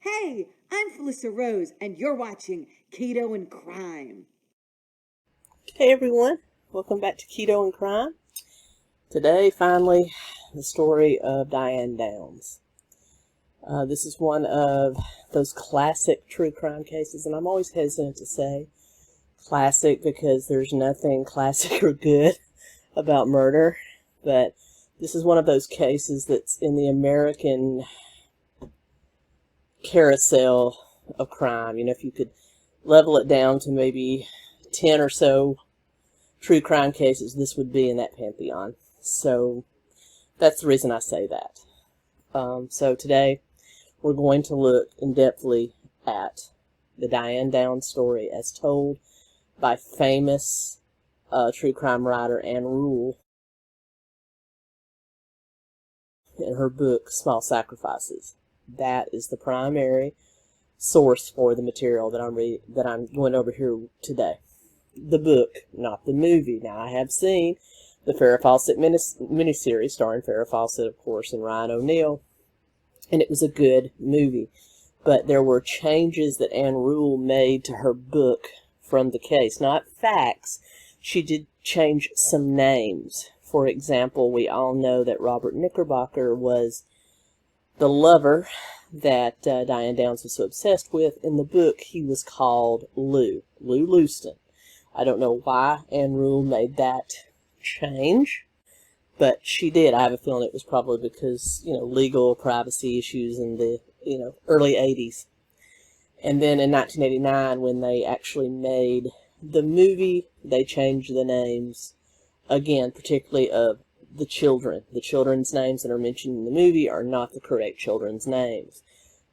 Hey, I'm Felissa Rose, and you're watching Keto and Crime. Hey everyone, welcome back to Keto and Crime. Today, finally, the story of Diane Downs. This is one of those classic true crime cases, and I'm always hesitant to say classic because there's nothing classic or good about murder, but this is one of those cases that's in the American carousel of crime. You know, if you could level it down to maybe 10 or so true crime cases, this would be in that pantheon. So that's the reason I say that. So today we're going to look in-depthly at the Diane Downs story as told by famous true crime writer Ann Rule in her book Small Sacrifices. That is the primary source for the material that I'm going over here today. The book, not the movie. Now, I have seen the Farrah Fawcett miniseries starring Farrah Fawcett, of course, and Ryan O'Neal, and it was a good movie. But there were changes that Ann Rule made to her book from the case. Not facts. She did change some names. For example, we all know that Robert Knickerbocker was the lover that Diane Downs was so obsessed with. In the book, he was called Lou Lewiston. I don't know why Ann Rule made that change, but she did. I have a feeling it was probably because, legal privacy issues in the, early 80s. And then in 1989, when they actually made the movie, they changed the names again, particularly of the children. The children's names that are mentioned in the movie are not the correct children's names.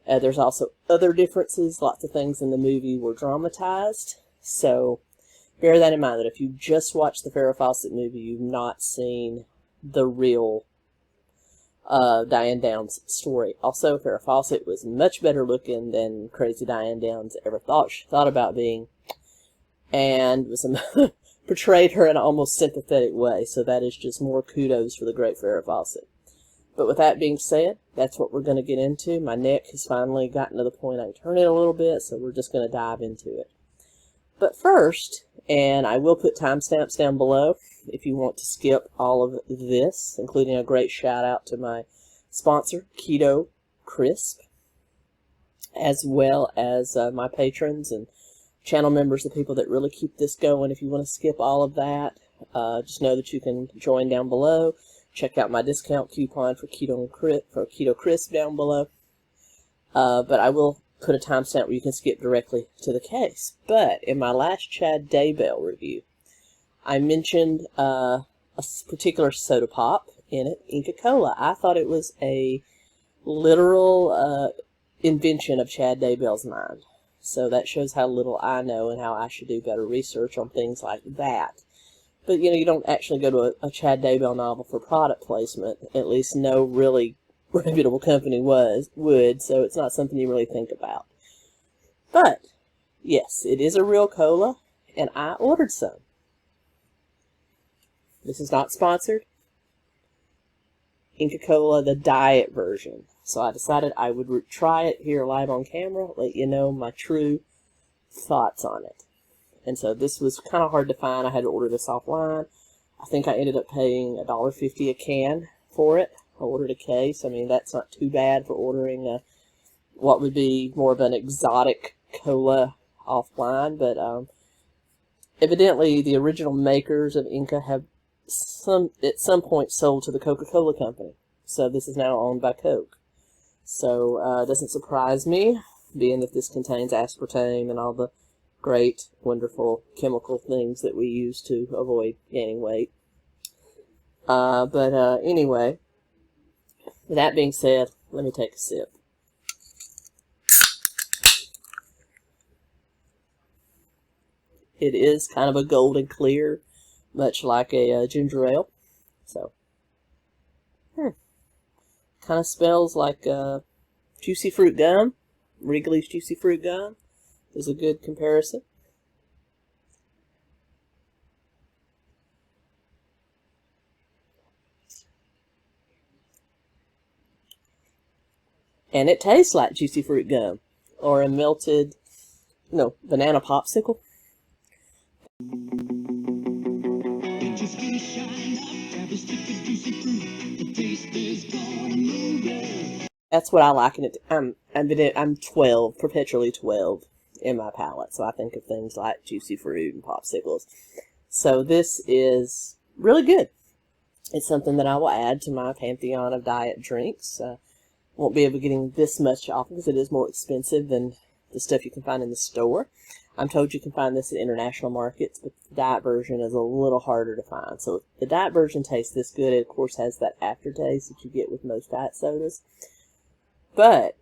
There's also other differences. Lots of things in the movie were dramatized. So bear that in mind, that if you just watched the Farrah Fawcett movie, you've not seen the real Diane Downs story. Also, Farrah Fawcett was much better looking than crazy Diane Downs ever thought about being, and was portrayed her in an almost sympathetic way. So that is just more kudos for the great Farrah Fawcett. But with that being said, that's what we're going to get into. My neck has finally gotten to the point I can turn it a little bit, so we're just going to dive into it. But first, and I will put timestamps down below if you want to skip all of this, including a great shout out to my sponsor, Keto Krime, as well as my patrons and channel members, the people that really keep this going. If you want to skip all of that, just know that you can join down below. Check out my discount coupon for Keto Krime down below. But I will put a timestamp where you can skip directly to the case. But in my last Chad Daybell review, I mentioned a particular soda pop in it, 𝐬𝐴 I thought it was a literal invention of Chad Daybell's mind. So that shows how little I know and how I should do better research on things like that. But, you don't actually go to a Chad Daybell novel for product placement. At least no really reputable company would, so it's not something you really think about. But, yes, it is a real cola, and I ordered some. This is not sponsored. 𝐬𝐴 the diet version. So I decided I would try it here live on camera, let you know my true thoughts on it. And so this was kind of hard to find. I had to order this offline. I think I ended up paying $1.50 a can for it. I ordered a case. I mean, that's not too bad for ordering what would be more of an exotic cola offline. But evidently, the original makers of 𝐬𝐴 have at some point sold to the Coca-Cola company. So this is now owned by Coke. So it doesn't surprise me, being that this contains aspartame and all the great, wonderful chemical things that we use to avoid gaining weight. But anyway, with that being said, let me take a sip. It is kind of a golden clear, much like a ginger ale. So, kind of smells like juicy fruit gum. Wrigley's Juicy Fruit Gum is a good comparison. And it tastes like juicy fruit gum. or a melted, no, banana popsicle. That's what I like in it. I'm 12, perpetually 12 in my palate, so I think of things like juicy fruit and popsicles. So this is really good. It's something that I will add to my pantheon of diet drinks. Won't be able to get this much off because it is more expensive than the stuff you can find in the store. I'm told you can find this at international markets, but the diet version is a little harder to find. So if the diet version tastes this good, it of course has that aftertaste that you get with most diet sodas. But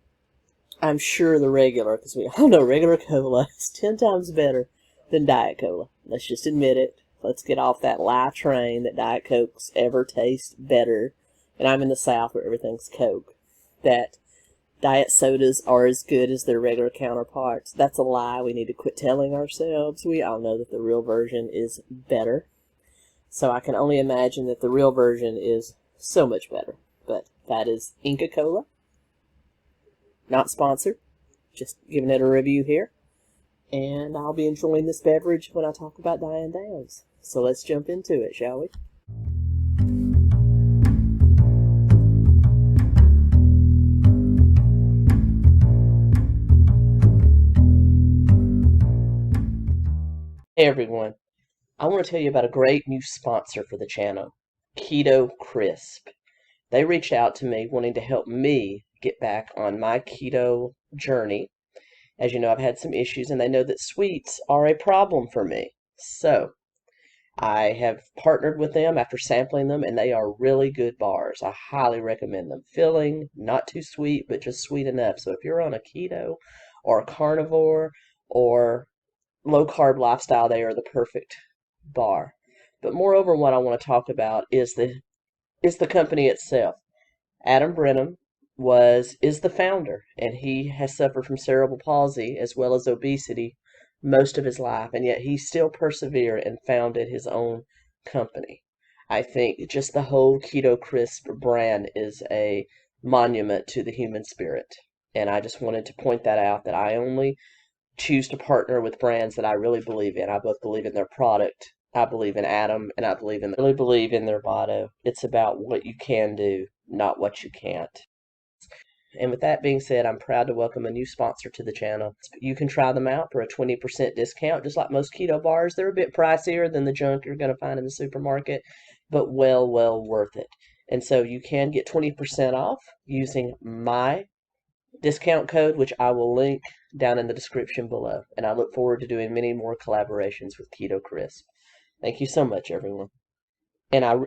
I'm sure the regular, because we all know regular cola is 10 times better than Diet Cola. Let's just admit it. Let's get off that lie train that Diet Cokes ever taste better. And I'm in the South where everything's Coke. That diet sodas are as good as their regular counterparts. That's a lie we need to quit telling ourselves. We all know that the real version is better. So I can only imagine that the real version is so much better. But that is Inca Kola. Not sponsored, just giving it a review here. And I'll be enjoying this beverage when I talk about Diane Downs. So let's jump into it, shall we? Hey everyone, I want to tell you about a great new sponsor for the channel, Keto Crisp. They reached out to me wanting to help me get back on my keto journey. As you know, I've had some issues, and they know that sweets are a problem for me. So I have partnered with them after sampling them, and they are really good bars. I highly recommend them. Filling, not too sweet, but just sweet enough. So if you're on a keto or a carnivore or low-carb lifestyle, they are the perfect bar. But moreover, what I want to talk about is the company itself. Adam Brennan is the founder, and he has suffered from cerebral palsy as well as obesity most of his life, and yet he still persevered and founded his own company. I think just the whole Keto Crisp brand is a monument to the human spirit, and I just wanted to point that out, that I only choose to partner with brands that I really believe in. I both believe in their product, I believe in Adam, and I really believe in their motto. It's about what you can do, not what you can't. And with that being said, I'm proud to welcome a new sponsor to the channel. You can try them out for a 20% discount. Just like most keto bars, they're a bit pricier than the junk you're going to find in the supermarket, but well worth it. And so you can get 20% off using my discount code, which I will link down in the description below. And I look forward to doing many more collaborations with Keto Crisp. Thank you so much, everyone. And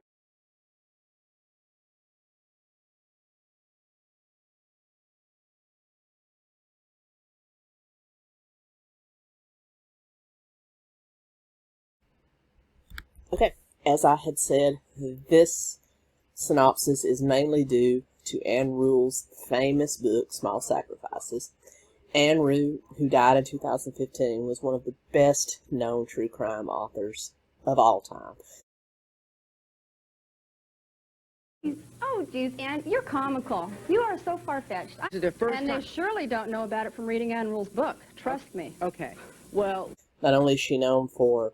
okay, as I had said, this synopsis is mainly due to Ann Rule's famous book, Small Sacrifices. Ann Rule, who died in 2015, was one of the best known true crime authors of all time. Oh, geez, Ann, you're comical. You are so far-fetched. And they surely don't know about it from reading Ann Rule's book. Trust me. Okay. Well, not only is she known for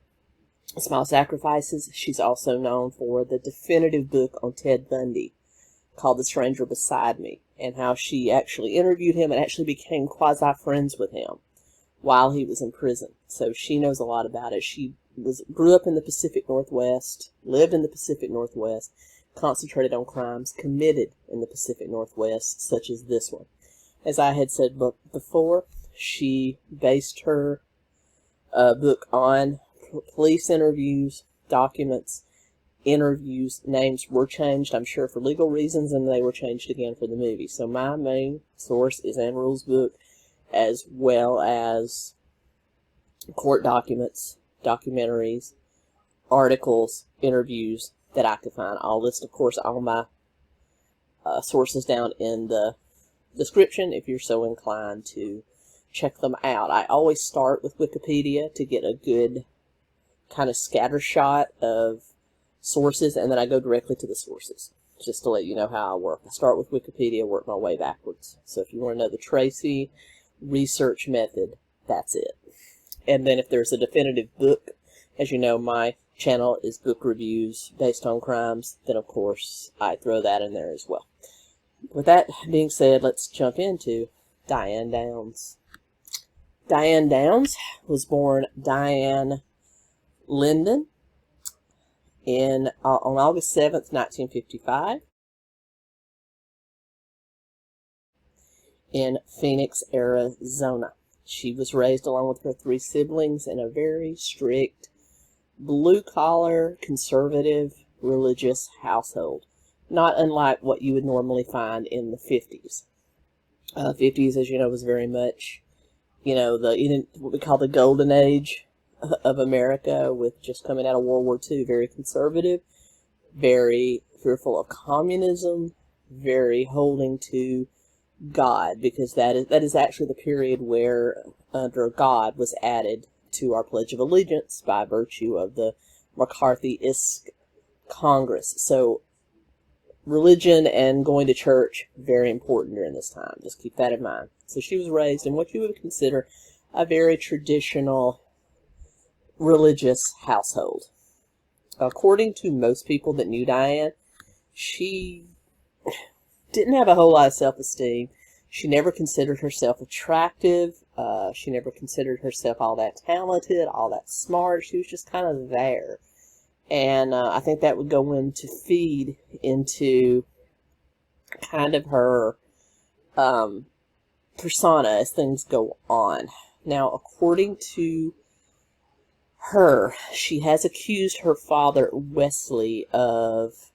Small Sacrifices, she's also known for the definitive book on Ted Bundy called The Stranger Beside Me, and how she actually interviewed him and actually became quasi-friends with him while he was in prison. So she knows a lot about it. She grew up in the Pacific Northwest, lived in the Pacific Northwest, concentrated on crimes committed in the Pacific Northwest, such as this one. As I had said before, she based her book on police interviews, documents, interviews. Names were changed, I'm sure, for legal reasons, and they were changed again for the movie. So my main source is Ann Rule's book, as well as court documents, documentaries, articles, interviews that I could find. I'll list, of course, all my sources down in the description if you're so inclined to check them out. I always start with Wikipedia to get a good kind of scattershot of sources, and then I go directly to the sources, just to let you know how I work. I start with Wikipedia, work my way backwards. So if you want to know the Tracy research method, that's it. And then if there's a definitive book, as you know, my channel is book reviews based on crimes, then of course I throw that in there as well. With that being said, let's jump into Diane Downs. Diane Downs was born Diane Linden on August 7th, 1955 in Phoenix, Arizona. She was raised along with her 3 siblings in a very strict, blue-collar, conservative, religious household. Not unlike what you would normally find in the 50s. 50s, as you know, was very much, you know, what we call the golden age of America, with just coming out of World War II. Very conservative, very fearful of communism, very holding to God, because that is actually the period where under God was added to our Pledge of Allegiance by virtue of the McCarthyist Congress. So religion and going to church, very important during this time. Just keep that in mind. So she was raised in what you would consider a very traditional religious household. According to most people that knew Diane, she didn't have a whole lot of self-esteem. She never considered herself attractive. She never considered herself all that talented, all that smart. She was just kind of there. And I think that would go in to feed into kind of her persona as things go on. Now, according to her, she has accused her father, Wesley, of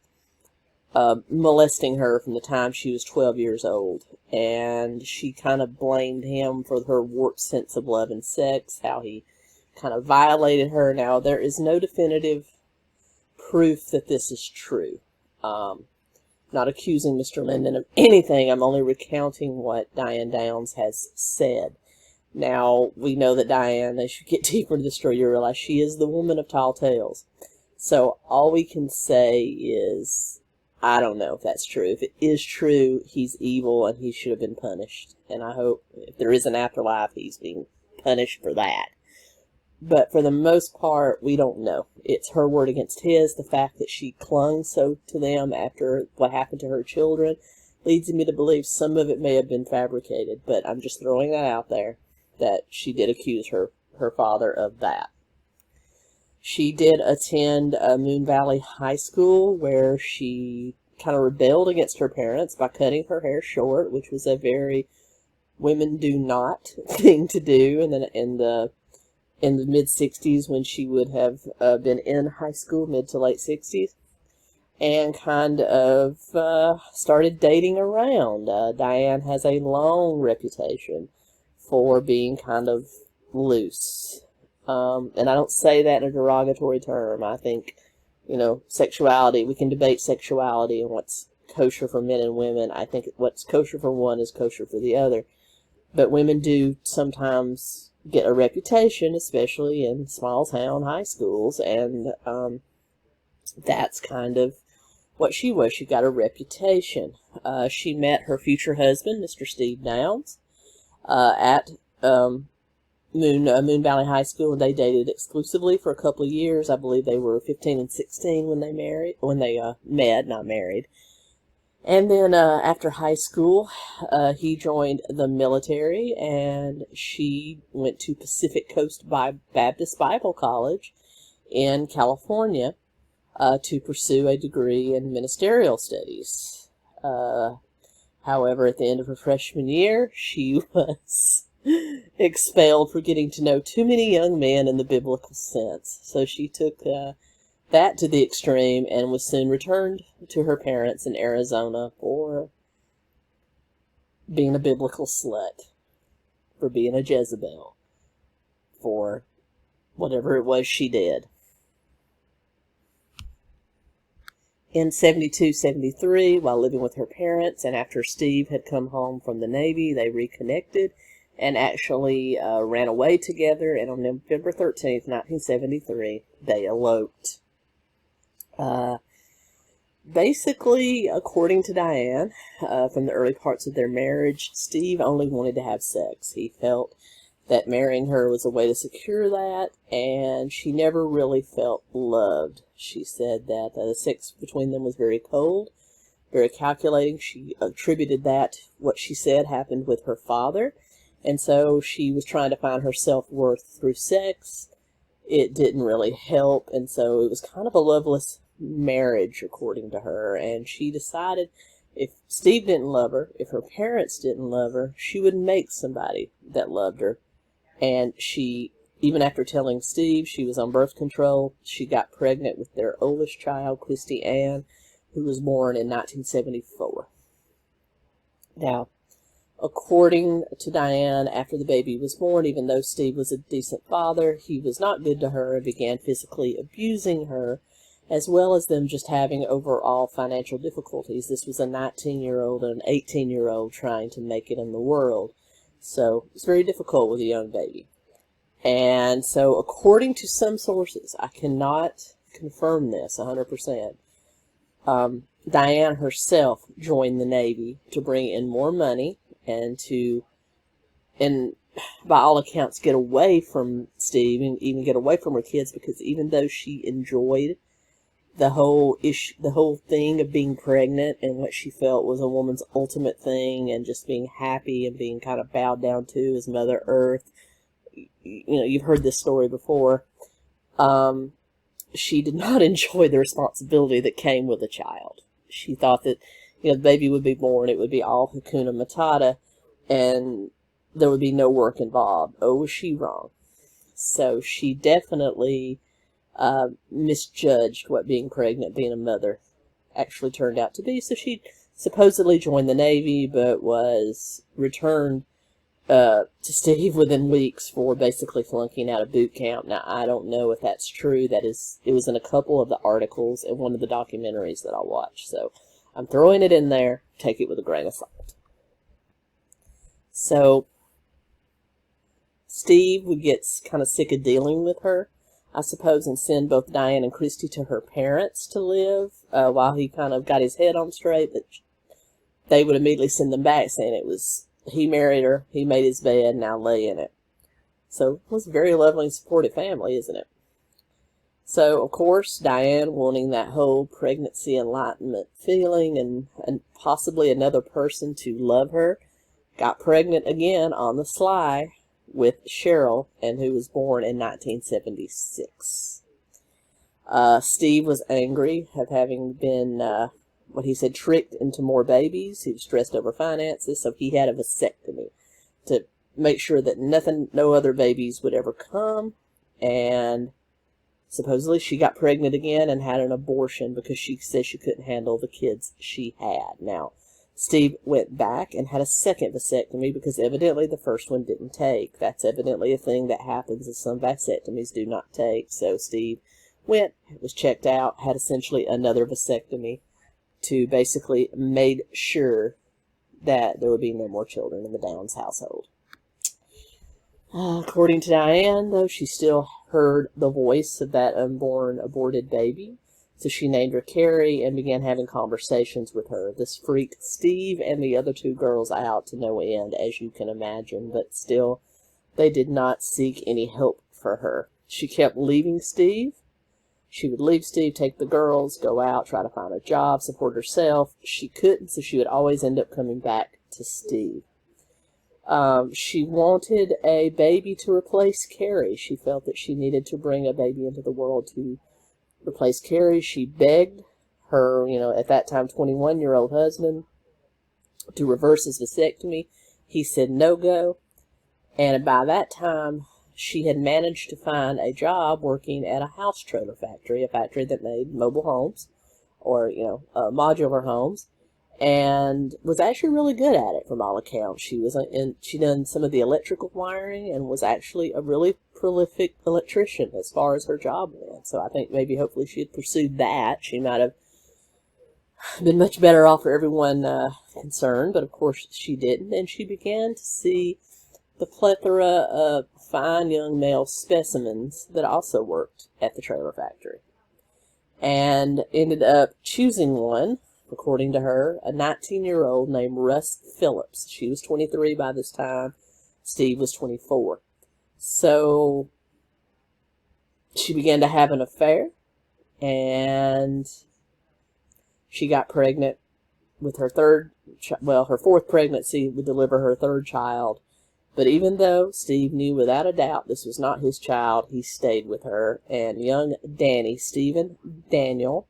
molesting her from the time she was 12 years old. And she kind of blamed him for her warped sense of love and sex, how he kind of violated her. Now, there is no definitive proof that this is true. Not accusing Mr. Linden of anything. I'm only recounting what Diane Downs has said. Now, we know that Diane, as you get deeper into the story, you realize she is the woman of tall tales. So all we can say is, I don't know if that's true. If it is true, he's evil and he should have been punished. And I hope if there is an afterlife, he's being punished for that. But for the most part, we don't know. It's her word against his. The fact that she clung so to them after what happened to her children leads me to believe some of it may have been fabricated. But I'm just throwing that out there, that she did accuse her father of that. She did attend Moon Valley High School, where she kind of rebelled against her parents by cutting her hair short, which was a very women do not thing to do. And then in the mid-60s, when she would have been in high school, mid to late 60s, and kind of started dating around. Diane has a long reputation for being kind of loose. And I don't say that in a derogatory term. I think, you know, sexuality, we can debate sexuality and what's kosher for men and women. I think what's kosher for one is kosher for the other. But women do sometimes get a reputation, especially in small town high schools, and that's kind of what she was. She got a reputation. She met her future husband, Mr. Steve Downs, at Moon Valley High School, and they dated exclusively for a couple of years. I believe they were 15 and 16 when they met, not married. And then after high school, he joined the military, and she went to Pacific Coast Baptist Bible College in California to pursue a degree in ministerial studies. However, at the end of her freshman year, she was expelled for getting to know too many young men in the biblical sense. So she took that to the extreme and was soon returned to her parents in Arizona for being a biblical slut, for being a Jezebel, for whatever it was she did. In 72-73, while living with her parents, and after Steve had come home from the Navy, they reconnected and actually ran away together, and on November 13th, 1973, they eloped. Basically, according to Diane, from the early parts of their marriage, Steve only wanted to have sex. He felt that marrying her was a way to secure that, and she never really felt loved. She said that the sex between them was very cold, very calculating. She attributed that, what she said, happened with her father, and so she was trying to find her self-worth through sex. It didn't really help, and so it was kind of a loveless marriage, according to her, and she decided if Steve didn't love her, if her parents didn't love her, she would make somebody that loved her. And she, even after telling Steve she was on birth control, she got pregnant with their oldest child, Christy Ann, who was born in 1974. Now, according to Diane, after the baby was born, even though Steve was a decent father, he was not good to her and began physically abusing her, as well as them just having overall financial difficulties. This was a 19-year-old and an 18-year-old trying to make it in the world. So it's very difficult with a young baby. And so according to some sources, I cannot confirm this 100%, Diane herself joined the Navy to bring in more money and to, and by all accounts, get away from Steve and even get away from her kids, because even though she enjoyed the whole issue, the whole thing of being pregnant and what she felt was a woman's ultimate thing, and just being happy and being kind of bowed down to as Mother Earth. You know, you've heard this story before. She did not enjoy the responsibility that came with a child. She thought that, you know, the baby would be born, it would be all Hakuna Matata, and there would be no work involved. Oh, was she wrong? So she definitely misjudged what being pregnant, being a mother, actually turned out to be. So she supposedly joined the Navy, but was returned to Steve within weeks for basically flunking out of boot camp. Now, I don't know if that's true. It was in a couple of the articles in one of the documentaries that I watched. So I'm throwing it in there. Take it with a grain of salt. So Steve would get kind of sick of dealing with her, I suppose, and send both Diane and Christy to her parents to live while he kind of got his head on straight. But they would immediately send them back saying it was, he married her, he made his bed, now lay in it. So it was a very lovely and supportive family, isn't it? So, of course, Diane, wanting that whole pregnancy enlightenment feeling and possibly another person to love her, got pregnant again on the sly with Cheryl, and who was born in 1976. Steve was angry of having been, what he said, tricked into more babies. He was stressed over finances, so he had a vasectomy to make sure that no other babies would ever come. And supposedly she got pregnant again and had an abortion because she said she couldn't handle the kids she had. Now, Steve went back and had a second vasectomy because evidently the first one didn't take. That's evidently a thing that happens, is some vasectomies do not take. So Steve went, was checked out, had essentially another vasectomy to basically made sure that there would be no more children in the Downs household. According to Diane, though, she still heard the voice of that unborn aborted baby. So she named her Carrie and began having conversations with her. This freaked Steve and the other two girls out to no end, as you can imagine, but still, they did not seek any help for her. She kept leaving Steve. She would leave Steve, take the girls, go out, try to find a job, support herself. She couldn't, so she would always end up coming back to Steve. She wanted a baby to replace Carrie. She felt that she needed to bring a baby into the world to replace Carrie. She begged her, at that time 21-year-old husband to reverse his vasectomy. He said no go. And by that time, she had managed to find a job working at a house trailer factory, a factory that made mobile homes or, modular homes, and was actually really good at it from all accounts. She done some of the electrical wiring and was actually a really prolific electrician as far as her job went. So I think maybe hopefully she had pursued that. She might have been much better off for everyone concerned, but of course she didn't, and she began to see the plethora of fine young male specimens that also worked at the trailer factory. and ended up choosing one, according to her, a 19-year-old named Russ Phillips. She was 23 by this time. Steve was 24. So she began to have an affair, and she got pregnant with her her fourth pregnancy would deliver her third child. But even though Steve knew without a doubt this was not his child, he stayed with her. And young Danny, Stephen Daniel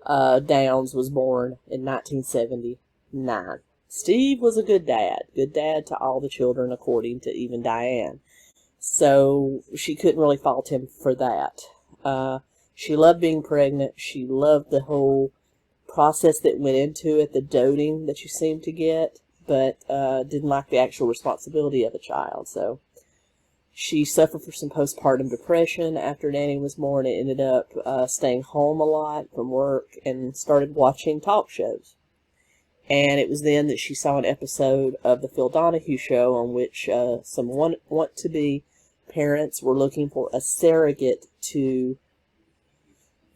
Downs, was born in 1979. Steve was a good dad to all the children, according to even Diane. So she couldn't really fault him for that. She loved being pregnant. She loved the whole process that went into it, the doting that you seem to get, but didn't like the actual responsibility of a child. So she suffered from some postpartum depression after Danny was born, and ended up staying home a lot from work and started watching talk shows. And it was then that she saw an episode of the Phil Donahue show on which some want-to-be parents were looking for a surrogate to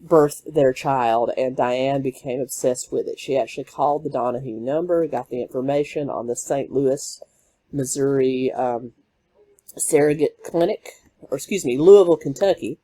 birth their child, and Diane became obsessed with it. She actually called the Donahue number, got the information on the St. Louis, Missouri surrogate clinic, Louisville, Kentucky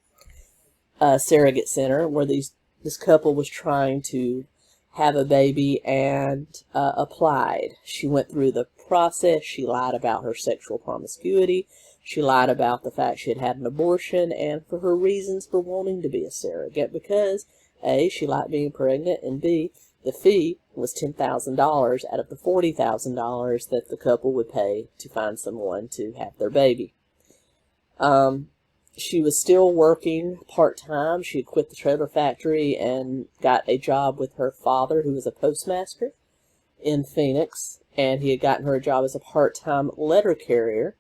surrogate center, where this couple was trying to have a baby, and applied. She went through the process. She lied about her sexual promiscuity. She lied about the fact she had had an abortion, and for her reasons for wanting to be a surrogate, because A, she liked being pregnant, and B, the fee was $10,000 out of the $40,000 that the couple would pay to find someone to have their baby. She was still working part-time. She had quit the trailer factory and got a job with her father, who was a postmaster in Phoenix, and he had gotten her a job as a part-time letter carrier.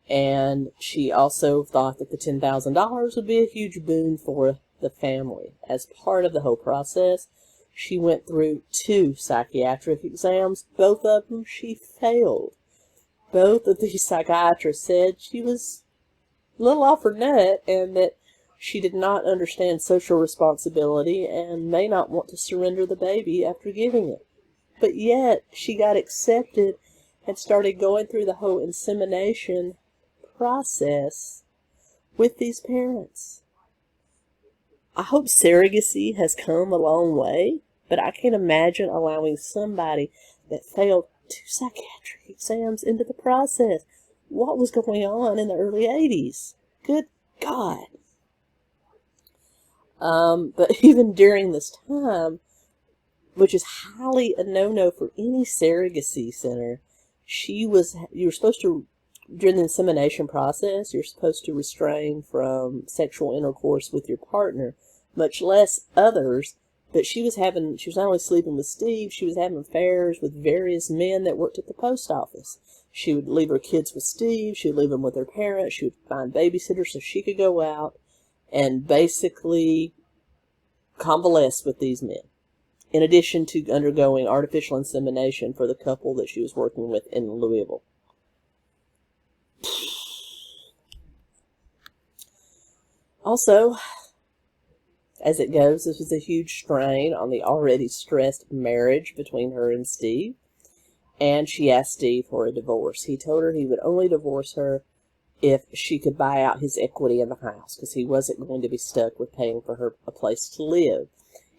And she also thought that the $10,000 would be a huge boon for the family. As part of the whole process, she went through 2 psychiatric exams. Both of them she failed. Both of these psychiatrists said she was a little off her nut, and that she did not understand social responsibility and may not want to surrender the baby after giving it. But yet, she got accepted and started going through the whole insemination process with these parents. I hope surrogacy has come a long way, but I can't imagine allowing somebody that failed 2 psychiatric exams into the process. What was going on in the early 80s? Good God. But even during this time, which is highly a no-no for any surrogacy center, you were supposed to, during the insemination process, you're supposed to restrain from sexual intercourse with your partner, much less others. But she was not only sleeping with Steve, she was having affairs with various men that worked at the post office. She would leave her kids with Steve, she would leave them with her parents, she would find babysitters so she could go out and basically convalesce with these men, in addition to undergoing artificial insemination for the couple that she was working with in Louisville. Also, as it goes, this was a huge strain on the already stressed marriage between her and Steve, and she asked Steve for a divorce. He told her he would only divorce her if she could buy out his equity in the house, because he wasn't going to be stuck with paying for her a place to live,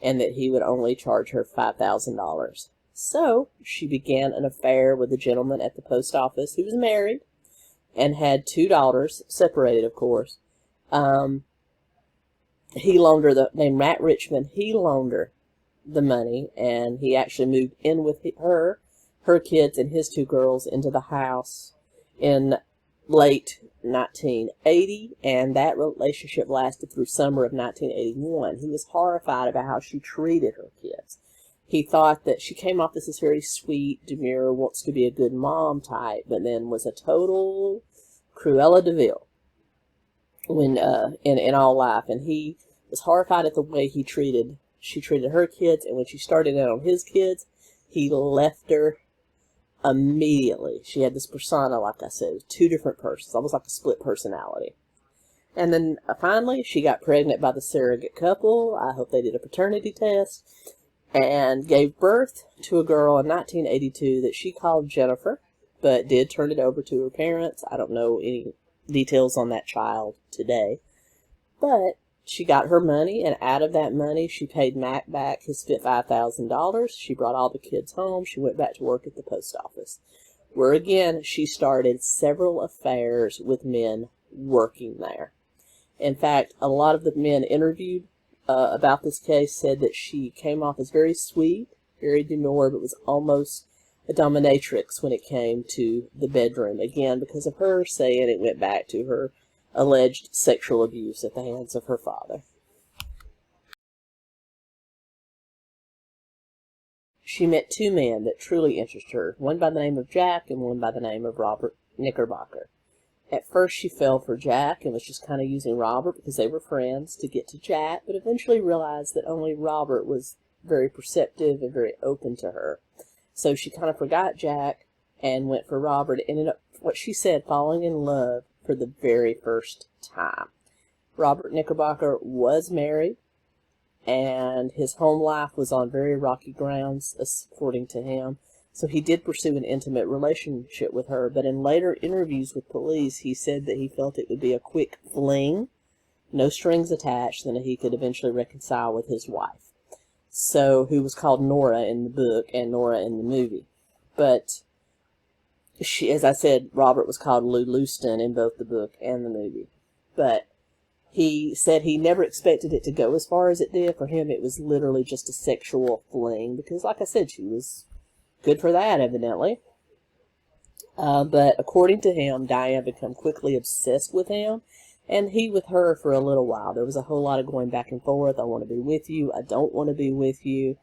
and that he would only charge her $5,000. So she began an affair with a gentleman at the post office who was married and had 2 daughters, separated, of course. He loaned her named Matt Richmond. He loaned her the money, and he actually moved in with her kids, and his 2 girls into the house in late 1980, and that relationship lasted through summer of 1981. He was horrified about how she treated her kids. He thought that she came off as this very sweet, demure, wants to be a good mom type, but then was a total Cruella de Vil when in all life. And he was horrified at the way she treated her kids, and when she started out on his kids, he left her immediately. She had this persona, like I said, 2 different persons, almost like a split personality. And then finally, she got pregnant by the surrogate couple. I hope they did a paternity test. And gave birth to a girl in 1982 that she called Jennifer, but did turn it over to her parents. I don't know any details on that child today. But she got her money, and out of that money, she paid Mac back his $5,000. She brought all the kids home. She went back to work at the post office, where again, she started several affairs with men working there. In fact, a lot of the men interviewed about this case said that she came off as very sweet, very demure, but was almost a dominatrix when it came to the bedroom. Again, because of her saying it went back to her alleged sexual abuse at the hands of her father. She met two men that truly interested her, one by the name of Jack and one by the name of Robert Knickerbocker. At first she fell for Jack and was just kind of using Robert because they were friends to get to Jack, but eventually realized that only Robert was very perceptive and very open to her. So she kind of forgot Jack and went for Robert, and ended up, what she said, falling in love for the very first time. Robert Knickerbocker was married, and his home life was on very rocky grounds, according to him. So he did pursue an intimate relationship with her, but in later interviews with police, he said that he felt it would be a quick fling, no strings attached, and that he could eventually reconcile with his wife. So, who was called Nora in the book and Nora in the movie. But she, as I said, Robert was called Lou Lewiston in both the book and the movie. But he said he never expected it to go as far as it did. For him, it was literally just a sexual fling, because like I said, she was good for that, evidently. But according to him, Diane became quickly obsessed with him, and he with her for a little while. There was a whole lot of going back and forth. I want to be with you. I don't want to be with you.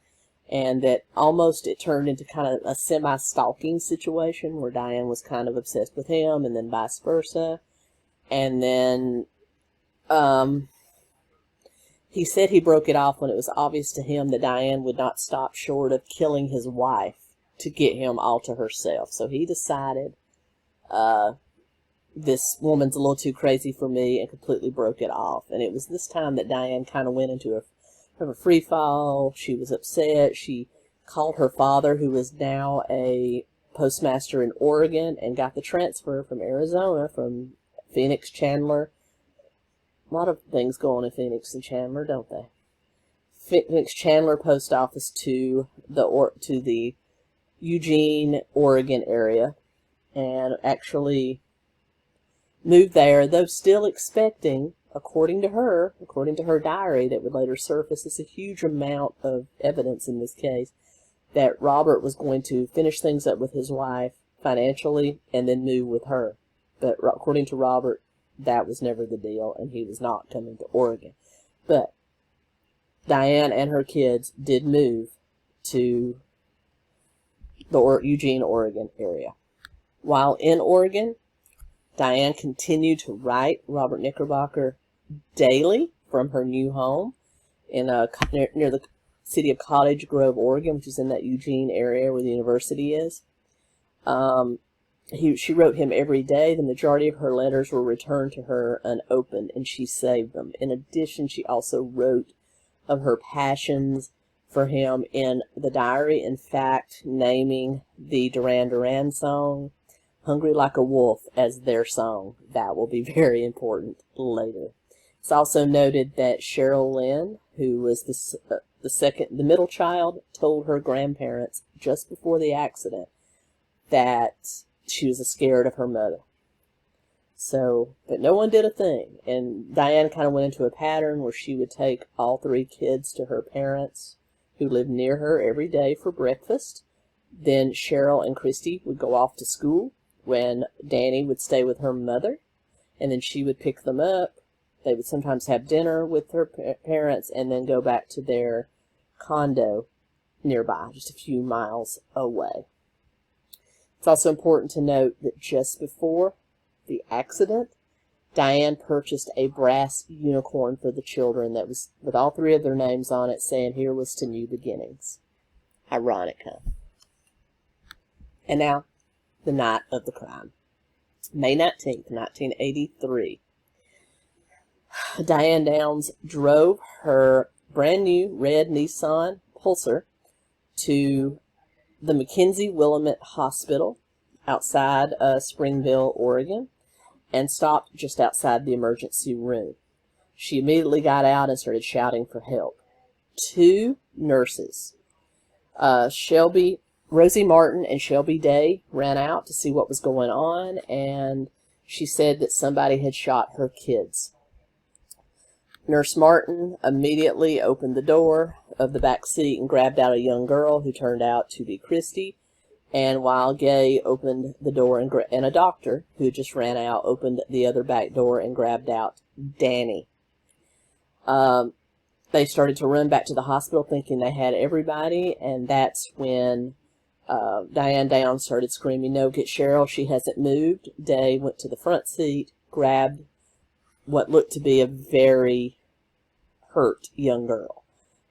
And that almost it turned into kind of a semi-stalking situation where Diane was kind of obsessed with him, and then vice versa. And then he said he broke it off when it was obvious to him that Diane would not stop short of killing his wife to get him all to herself. So he decided, this woman's a little too crazy for me, and completely broke it off. And it was this time that Diane kind of went into a free fall. She was upset. She called her father, who is now a postmaster in Oregon, and got the transfer from Arizona, from Phoenix Chandler. A lot of things go on in Phoenix and Chandler, don't they? Phoenix Chandler post office to the Eugene, Oregon area, and actually moved there, though still expecting, according to her diary that would later surface as a huge amount of evidence in this case, that Robert was going to finish things up with his wife financially and then move with her. But according to Robert, that was never the deal, and he was not coming to Oregon. But Diane and her kids did move to the Eugene, Oregon area. While in Oregon, Diane continued to write Robert Knickerbocker daily from her new home in near the city of Cottage Grove, Oregon, which is in that Eugene area where the university is. She wrote him every day. The majority of her letters were returned to her unopened, and she saved them. In addition, she also wrote of her passions for him in the diary, in fact, naming the Duran Duran song Hungry Like a Wolf as their song. That will be very important later. It's also noted that Cheryl Lynn, who was the middle child, told her grandparents just before the accident that she was scared of her mother. So, but no one did a thing. And Diane kind of went into a pattern where she would take all three kids to her parents, who lived near her, every day for breakfast. Then Cheryl and Christy would go off to school, when Danny would stay with her mother, and then she would pick them up. They would sometimes have dinner with her parents and then go back to their condo nearby, just a few miles away. It's also important to note that just before the accident, Diane purchased a brass unicorn for the children that was with all three of their names on it, saying, "Here was to new beginnings." Ironic, huh? And now, the night of the crime. May 19th, 1983. Diane Downs drove her brand new red Nissan Pulsar to the �McKenzie-Willamette Hospital outside Springville, Oregon, and stopped just outside the emergency room. She immediately got out and started shouting for help. Two nurses, Rosie Martin and Shelby Day, ran out to see what was going on, and she said that somebody had shot her kids. Nurse Martin immediately opened the door of the back seat and grabbed out a young girl who turned out to be Christy, and while Gay opened the door, and a doctor who just ran out opened the other back door and grabbed out Danny. They started to run back to the hospital thinking they had everybody, and that's when Diane Downs started screaming, "No, get Cheryl, she hasn't moved." Day went to the front seat, grabbed what looked to be a very hurt young girl.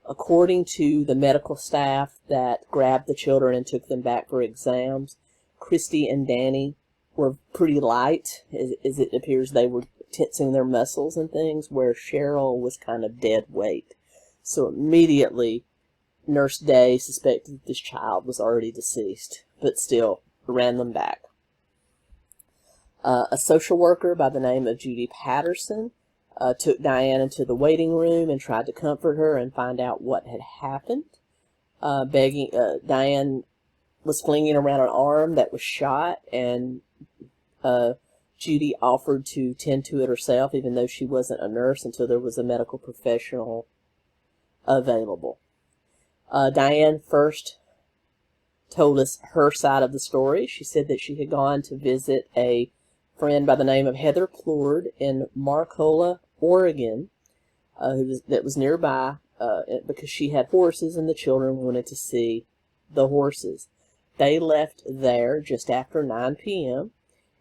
According to the medical staff that grabbed the children and took them back for exams, Christy and Danny were pretty light, as it appears they were tensing their muscles and things, where Cheryl was kind of dead weight. So immediately, Nurse Day suspected that this child was already deceased, but still ran them back. A social worker by the name of Judy Patterson took Diane into the waiting room and tried to comfort her and find out what had happened. Diane was flinging around an arm that was shot, and Judy offered to tend to it herself, even though she wasn't a nurse, until there was a medical professional available. Diane first told us her side of the story. She said that she had gone to visit a friend by the name of Heather Plourde in Marcola, Oregon, that was nearby, because she had horses and the children wanted to see the horses. They left there just after 9 p.m.,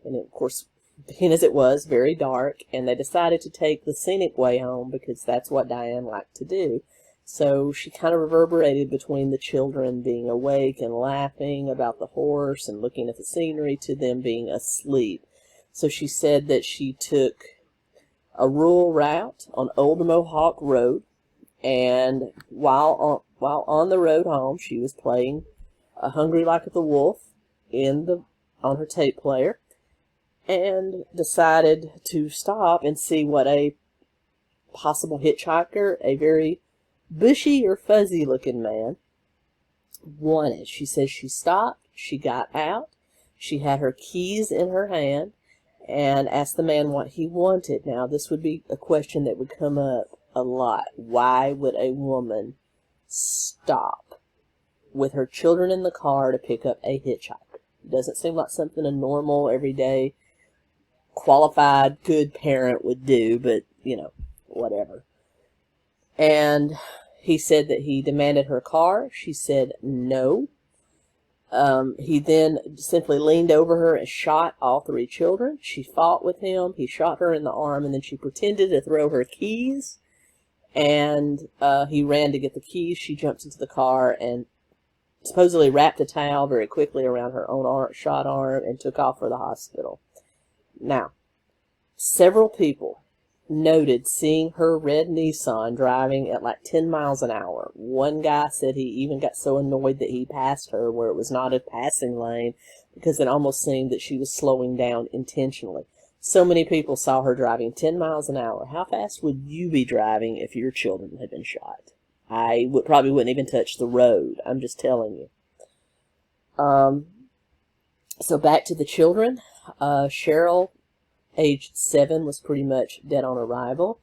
and of course, being as it was very dark, and they decided to take the scenic way home because that's what Diane liked to do. So she kind of reverberated between the children being awake and laughing about the horse and looking at the scenery to them being asleep. So she said that she took a rural route on Old Mohawk Road, and while on the road home, she was playing Hungry Like the Wolf on her tape player, and decided to stop and see what a possible hitchhiker, a very bushy or fuzzy looking man, wanted. She says she stopped, she got out, she had her keys in her hand, and asked the man what he wanted. Now, this would be a question that would come up a lot. Why would a woman stop with her children in the car to pick up a hitchhiker? It doesn't seem like something a normal, everyday, qualified, good parent would do, but, whatever. And he said that he demanded her car. She said no. He then simply leaned over her and shot all 3 children. She fought with him. He shot her in the arm, and then she pretended to throw her keys, and he ran to get the keys. She jumped into the car and supposedly wrapped a towel very quickly around her own shot arm and took off for the hospital. Now, several people noted seeing her red Nissan driving at like 10 miles an hour. One guy said he even got so annoyed that he passed her where it was not a passing lane because it almost seemed that she was slowing down intentionally. So many people saw her driving 10 miles an hour. How fast would you be driving if your children had been shot? I probably wouldn't even touch the road. I'm just telling you. So back to the children. Cheryl, age 7, was pretty much dead on arrival.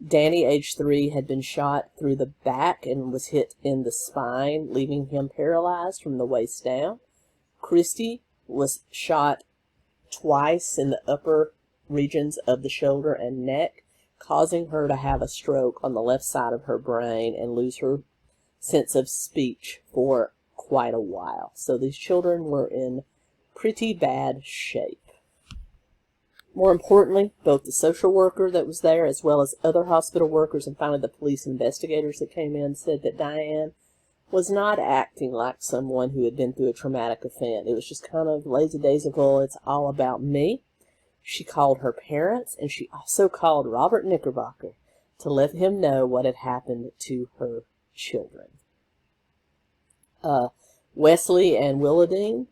Danny, age 3, had been shot through the back and was hit in the spine, leaving him paralyzed from the waist down. Christy was shot twice in the upper regions of the shoulder and neck, causing her to have a stroke on the left side of her brain and lose her sense of speech for quite a while. So these children were in pretty bad shape. More importantly, both the social worker that was there as well as other hospital workers and finally the police investigators that came in said that Diane was not acting like someone who had been through a traumatic event. It was just kind of lazy-daisy-full. It's all about me. She called her parents, and she also called Robert Knickerbocker to let him know what had happened to her children. Wesley and Willadine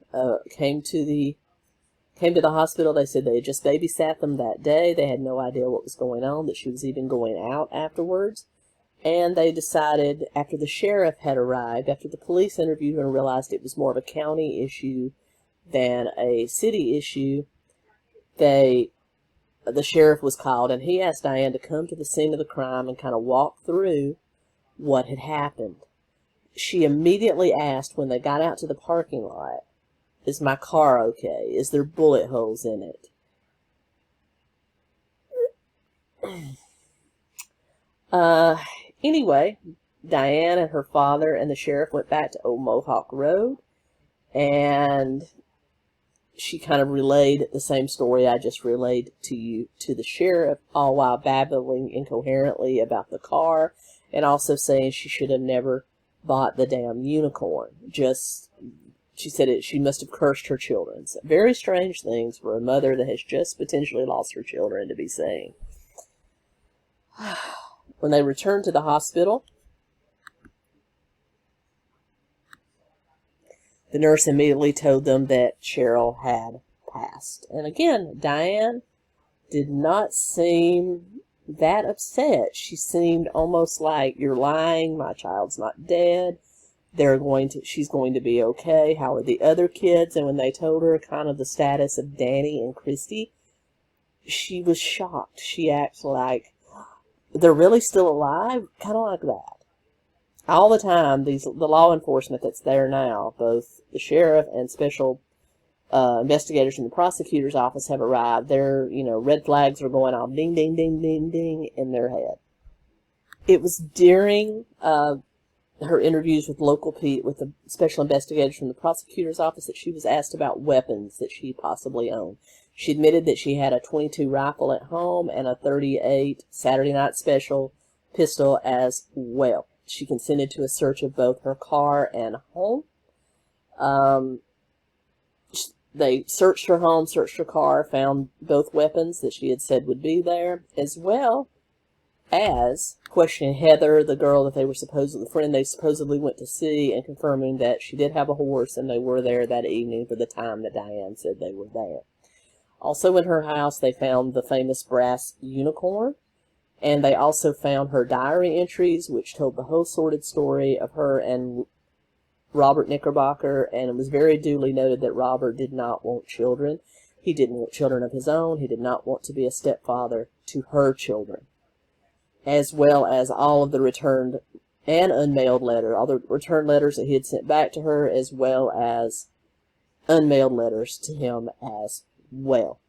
came to the hospital. They said they had just babysat them that day. They had no idea what was going on, that she was even going out afterwards. And they decided, after the sheriff had arrived, after the police interviewed her and realized it was more of a county issue than a city issue, the sheriff was called, and he asked Diane to come to the scene of the crime and kind of walk through what had happened. She immediately asked, when they got out to the parking lot, "Is my car okay? Is there bullet holes in it?" Anyway, Diane and her father and the sheriff went back to Old Mohawk Road, and she kind of relayed the same story I just relayed to you to the sheriff, all while babbling incoherently about the car, and also saying she should have never bought the damn unicorn. She said she must have cursed her children. So very strange things for a mother that has just potentially lost her children to be saying. When they returned to the hospital, the nurse immediately told them that Cheryl had passed. And again, Diane did not seem that upset. She seemed almost like, "You're lying, my child's not dead. She's going to be okay. How are the other kids?" And when they told her kind of the status of Danny and Christy, she was shocked. She acted like, "They're really still alive?" Kind of like that. All the time, the law enforcement that's there now, both the sheriff and special investigators from the prosecutor's office have arrived. Their, red flags are going off, ding, ding, ding, ding, ding, in their head. It was during her interviews with with the special investigators from the prosecutor's office, that she was asked about weapons that she possibly owned. She admitted that she had a .22 rifle at home and a .38 Saturday Night Special pistol as well. She consented to a search of both her car and home. They searched her home, searched her car, found both weapons that she had said would be there, as well as questioning Heather, the girl that the friend they supposedly went to see, and confirming that she did have a horse and they were there that evening for the time that Diane said they were there. Also in her house, they found the famous brass unicorn, and they also found her diary entries, which told the whole sordid story of her and Robert Knickerbocker, and it was very duly noted that Robert did not want children. He didn't want children of his own. He did not want to be a stepfather to her children, as well as all of the returned and unmailed letters, all the returned letters that he had sent back to her, as well as unmailed letters to him as well.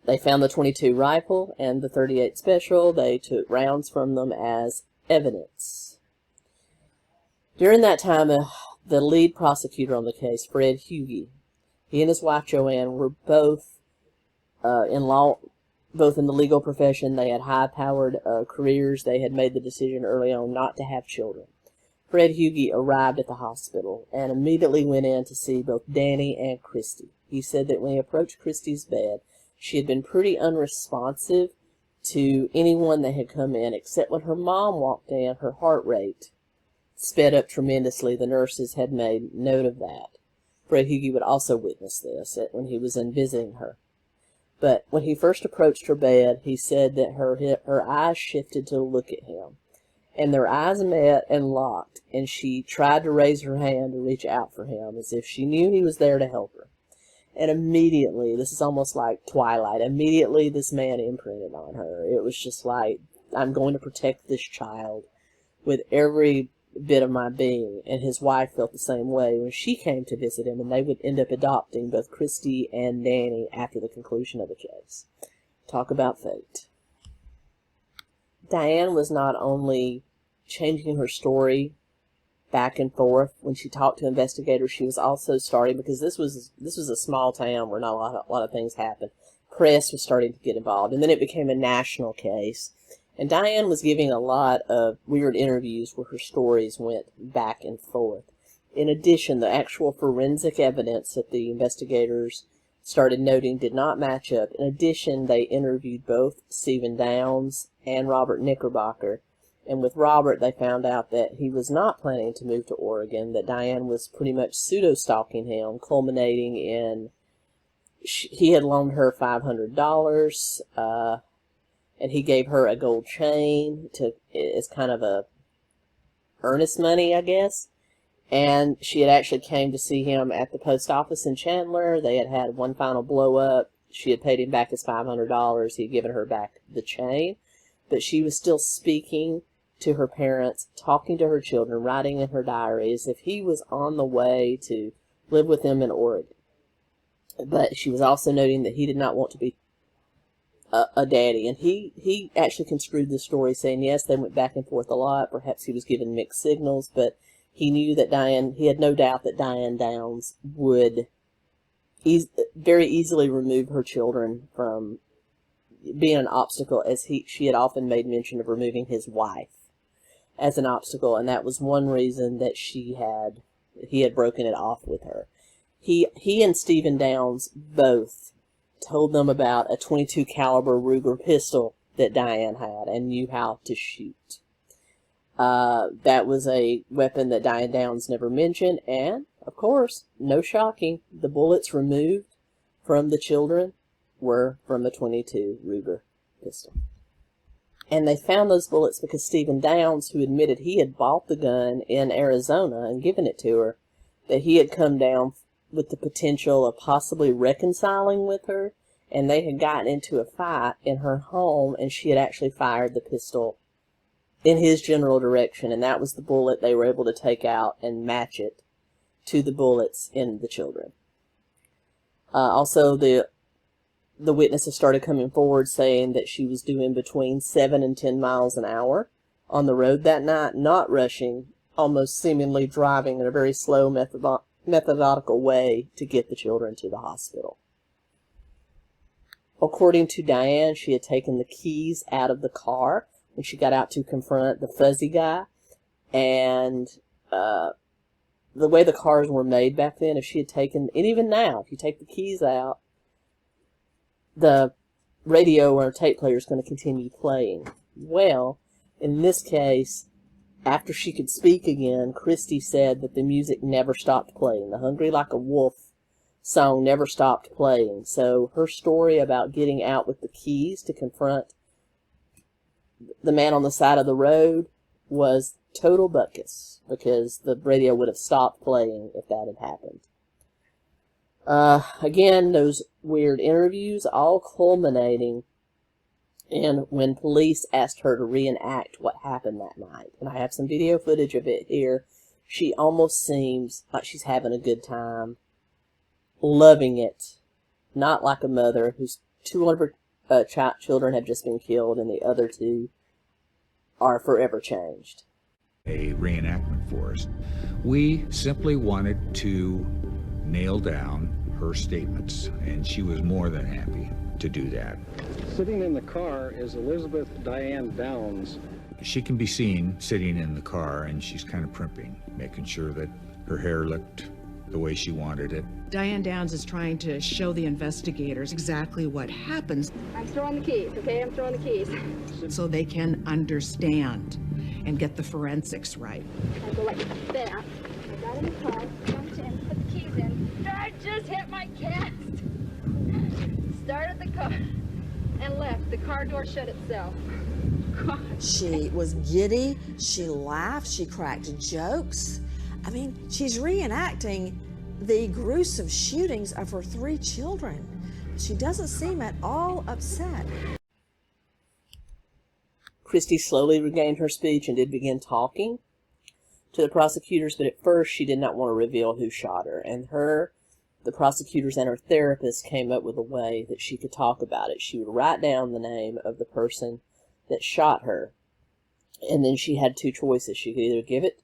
They found the .22 rifle and the .38 Special. They took rounds from them as evidence. During that time, the lead prosecutor on the case, Fred Hughey, he and his wife Joanne were both in the legal profession. They had high-powered careers. They had made the decision early on not to have children. Fred Hughey arrived at the hospital and immediately went in to see both Danny and Christy. He said that when he approached Christy's bed, she had been pretty unresponsive to anyone that had come in, except when her mom walked in, her heart rate sped up tremendously. The nurses had made note of that. Fred Hughey would also witness this when he was in visiting her. But when he first approached her bed, he said that her eyes shifted to look at him. And their eyes met and locked, and she tried to raise her hand to reach out for him, as if she knew he was there to help her. And immediately, this is almost like Twilight, immediately this man imprinted on her. It was just like, I'm going to protect this child with every bit of my being. And his wife felt the same way when she came to visit him, and they would end up adopting both Christy and Danny after the conclusion of the case. Talk about fate. Diane was not only changing her story back and forth when she talked to investigators, she was also starting, because this was a small town where not a lot of things happened. Press was starting to get involved, and then it became a national case. And Diane was giving a lot of weird interviews where her stories went back and forth. In addition, the actual forensic evidence that the investigators started noting did not match up. In addition, they interviewed both Stephen Downs and Robert Knickerbocker. And with Robert, they found out that he was not planning to move to Oregon, that Diane was pretty much pseudo-stalking him, culminating in he had loaned her $500, and he gave her a gold chain as kind of a earnest money, I guess. And she had actually came to see him at the post office in Chandler. They had had one final blow-up. She had paid him back his $500. He had given her back the chain. But she was still speaking to her parents, talking to her children, writing in her diary as if he was on the way to live with them in Oregon. But she was also noting that he did not want to be a daddy. And he actually construed the story saying, yes, they went back and forth a lot. Perhaps he was given mixed signals, but he knew that he had no doubt that Diane Downs would very easily remove her children from being an obstacle, as she had often made mention of removing his wife as an obstacle, and that was one reason that he had broken it off with her. He and Stephen Downs both told them about a .22 caliber Ruger pistol that Diane had and knew how to shoot. That was a weapon that Diane Downs never mentioned, and, of course, no shocking, the bullets removed from the children were from the .22 Ruger pistol. And they found those bullets because Stephen Downs, who admitted he had bought the gun in Arizona and given it to her, that he had come down with the potential of possibly reconciling with her, and they had gotten into a fight in her home, and she had actually fired the pistol in his general direction, and that was the bullet they were able to take out and match it to the bullets in the children. Also, the witnesses started coming forward saying that she was doing between 7 and 10 miles an hour on the road that night, not rushing, almost seemingly driving in a very slow, methodical way to get the children to the hospital. According to Diane, she had taken the keys out of the car when she got out to confront the fuzzy guy, and the way the cars were made back then, if she had taken, and even now, if you take the keys out, the radio or tape player is going to continue playing. Well, in this case, after she could speak again, Christy said that the music never stopped playing. The Hungry Like a Wolf song never stopped playing. So her story about getting out with the keys to confront the man on the side of the road was total buckus, because the radio would have stopped playing if that had happened. Again, those weird interviews all culminating in when police asked her to reenact what happened that night. And I have some video footage of it here. She almost seems like she's having a good time, loving it. Not like a mother whose 200 children have just been killed and the other 2 are forever changed. A reenactment for us. We simply wanted to nail down her statements, and she was more than happy to do that. Sitting in the car is Elizabeth Diane Downs. She can be seen sitting in the car, and she's kind of primping, making sure that her hair looked the way she wanted it. Diane Downs is trying to show the investigators exactly what happens. I'm throwing the keys, okay? I'm throwing the keys. So they can understand and get the forensics right. I go like that. I got in the car, jumped in, put the keys in. I just hit my cast. Started the car and left. The car door shut itself. God. She was giddy, she laughed, she cracked jokes. I mean, she's reenacting the gruesome shootings of her 3 children. She doesn't seem at all upset. Christy slowly regained her speech and did begin talking to the prosecutors, but at first she did not want to reveal who shot her. And the prosecutors and her therapist came up with a way that she could talk about it. She would write down the name of the person that shot her, and then she had 2 choices. She could either give it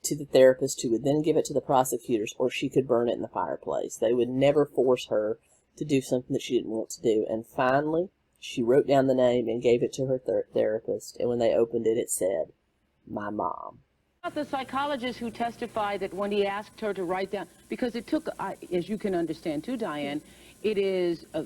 to the therapist, who would then give it to the prosecutors, or she could burn it in the fireplace. They would never force her to do something that she didn't want to do. And finally, she wrote down the name and gave it to her therapist, and when they opened it, it said, "My mom." The psychologist who testified that when he asked her to write down, because it took, as you can understand too, Diane, it is a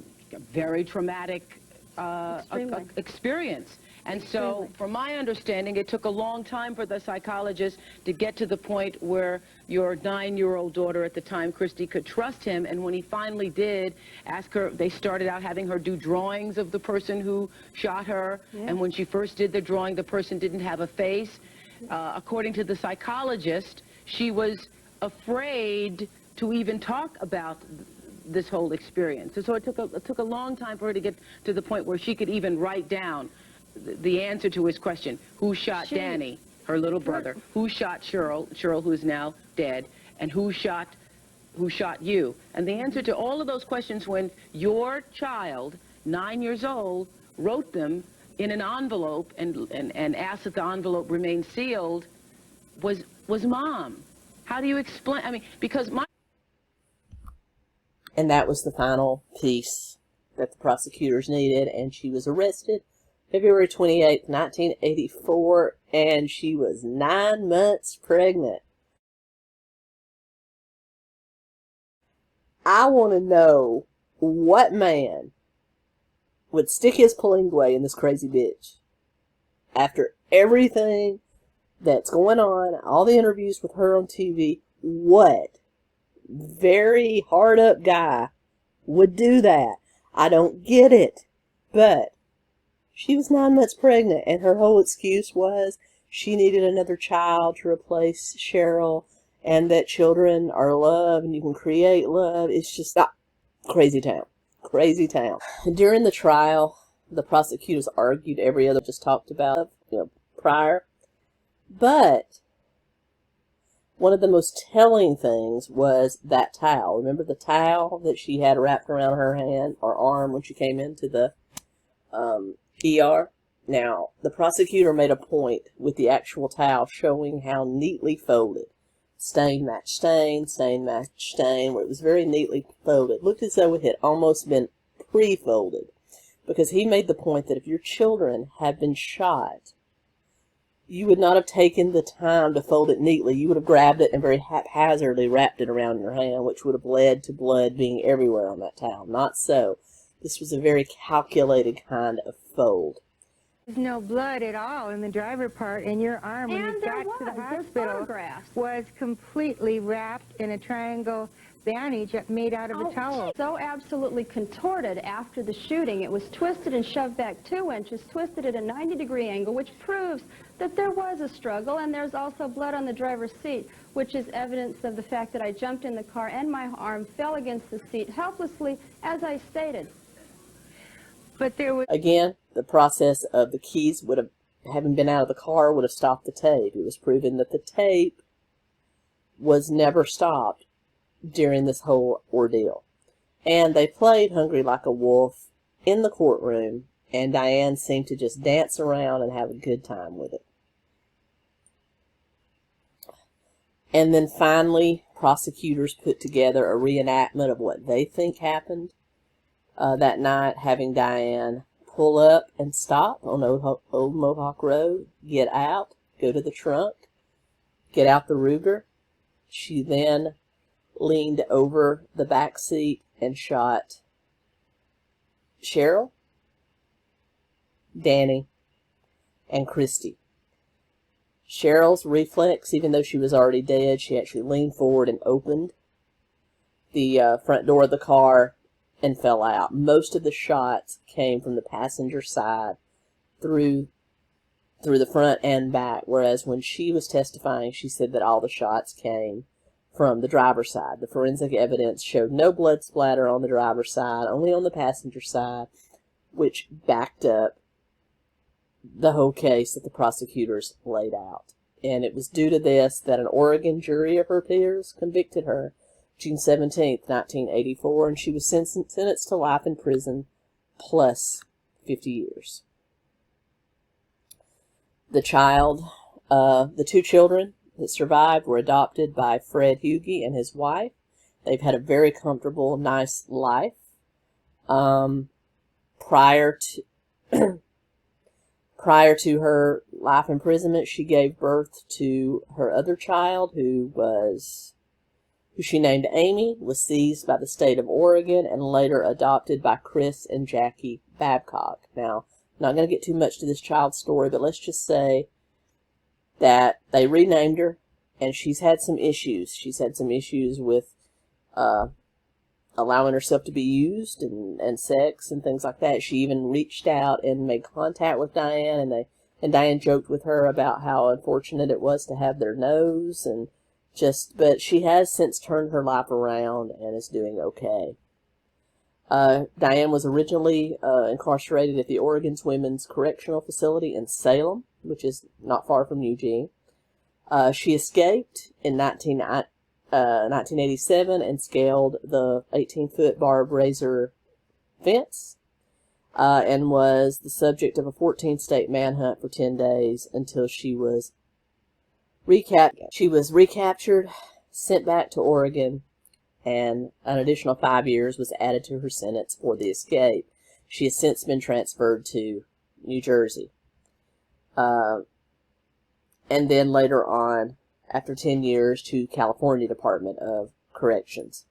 very traumatic Extremely. experience. And so, Extremely. from my understanding, it took a long time for the psychologist to get to the point where your 9-year-old daughter at the time, Christy, could trust him. And when he finally did ask her, they started out having her do drawings of the person who shot her. Yeah. And when she first did the drawing, the person didn't have a face. According to the psychologist, she was afraid to even talk about this whole experience. And so it took a long time for her to get to the point where she could even write down the answer to his question: who shot Danny, her little brother? Who shot Cheryl, who's now dead? And who shot you? And the answer to all of those questions, when your child, 9 years old, wrote them in an envelope and asked that the envelope remain sealed, was Mom. How do you explain? I mean, because my... And that was the final piece that the prosecutors needed, and she was arrested February 28th, 1984, and she was 9 months pregnant. I want to know what man would stick his *𝐸𝐸𝐸 in this crazy bitch after everything that's going on, all the interviews with her on TV. What very hard up guy would do that? I don't get it. But she was 9 months pregnant, and her whole excuse was she needed another child to replace Cheryl, and that children are love and you can create love. It's just crazy town. Crazy town. During the trial, the prosecutors argued every other just talked about, prior. But one of the most telling things was that towel. Remember the towel that she had wrapped around her hand or arm when she came into the ER? Now, the prosecutor made a point with the actual towel showing how neatly folded. Stain matched stain, stain matched stain, where it was very neatly folded. Looked as though it had almost been pre-folded. Because he made the point that if your children had been shot, you would not have taken the time to fold it neatly. You would have grabbed it and very haphazardly wrapped it around your hand, which would have led to blood being everywhere on that towel. Not so. This was a very calculated kind of fold. There's no blood at all in the driver part, and your arm when you got to the hospital was completely wrapped in a triangle bandage made out of a towel. So absolutely contorted after the shooting. It was twisted and shoved back 2 inches, twisted at a 90-degree angle, which proves that there was a struggle, and there's also blood on the driver's seat, which is evidence of the fact that I jumped in the car and my arm fell against the seat helplessly, as I stated. But there was... Again, the process of the keys would have, having been out of the car, would have stopped the tape. It was proven that the tape was never stopped during this whole ordeal. And they played Hungry Like a Wolf in the courtroom, and Diane seemed to just dance around and have a good time with it. And then finally, prosecutors put together a reenactment of what they think happened that night, having Diane pull up and stop on Old Mohawk Road, get out, go to the trunk, get out the Ruger. She then leaned over the back seat and shot Cheryl, Danny, and Christy. Cheryl's reflex, even though she was already dead, she actually leaned forward and opened the front door of the car and fell out. Most of the shots came from the passenger side through the front and back, whereas when she was testifying, she said that all the shots came from the driver's side. The forensic evidence showed no blood splatter on the driver's side, only on the passenger side, which backed up the whole case that the prosecutors laid out. And it was due to this that an Oregon jury of her peers convicted her June 17th, 1984, and she was sentenced to life in prison plus 50 years. The two children that survived were adopted by Fred Hughey and his wife. They've had a very comfortable, nice life. Prior to her life imprisonment, she gave birth to her other child, who was who she named Amy, was seized by the state of Oregon and later adopted by Chris and Jackie Babcock. Now, I'm not going to get too much to this child's story, but let's just say that they renamed her, and she's had some issues. She's had some issues with allowing herself to be used and sex and things like that. She even reached out and made contact with Diane, and Diane joked with her about how unfortunate it was to have their nose, but she has since turned her life around and is doing okay. Diane was originally incarcerated at the Oregon's Women's Correctional Facility in Salem, which is not far from Eugene. She escaped in 1987 and scaled the 18-foot barbed razor fence and was the subject of a 14-state manhunt for 10 days until she was recaptured, sent back to Oregon, and an additional 5 years was added to her sentence for the escape. She has since been transferred to New Jersey. And then later on, after 10 years, to California Department of Corrections.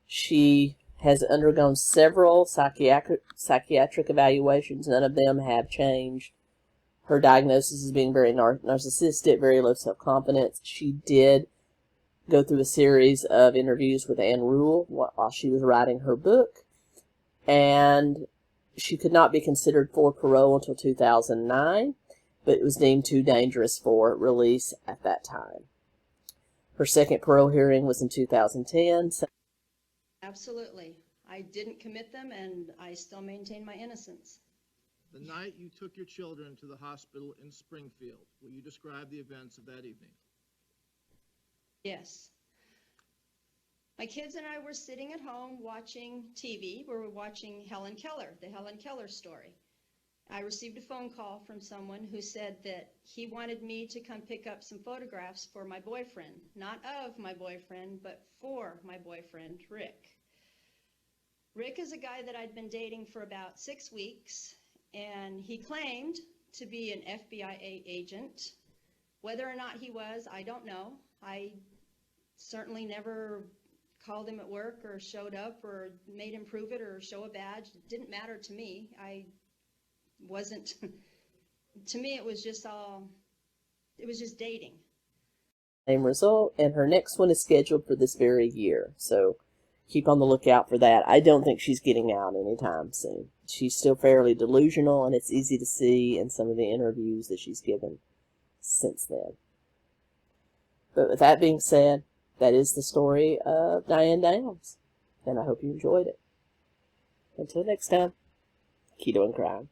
She has undergone several psychiatric evaluations. None of them have changed her diagnosis as being very narcissistic, very low self-confidence. She did go through a series of interviews with Anne Rule while she was writing her book, and she could not be considered for parole until 2009, but it was deemed too dangerous for release at that time. Her second parole hearing was in 2010. Absolutely. I didn't commit them, and I still maintain my innocence. The night you took your children to the hospital in Springfield, will you describe the events of that evening? Yes. My kids and I were sitting at home watching TV. We were watching Helen Keller, the Helen Keller story. I received a phone call from someone who said that he wanted me to come pick up some photographs for my boyfriend. Not of my boyfriend, but for my boyfriend, Rick. Rick is a guy that I'd been dating for about 6 weeks, and he claimed to be an FBI agent. Whether or not he was, I don't know. I certainly never called him at work or showed up or made him prove it or show a badge. It didn't matter to me. I wasn't, to me it was just dating. Same result, and her next one is scheduled for this very year, so keep on the lookout for that. I don't think she's getting out anytime soon. She's still fairly delusional, and it's easy to see in some of the interviews that she's given since then. But with that being said, that is the story of Diane Downs, and I hope you enjoyed it. Until next time, Keto and Crime.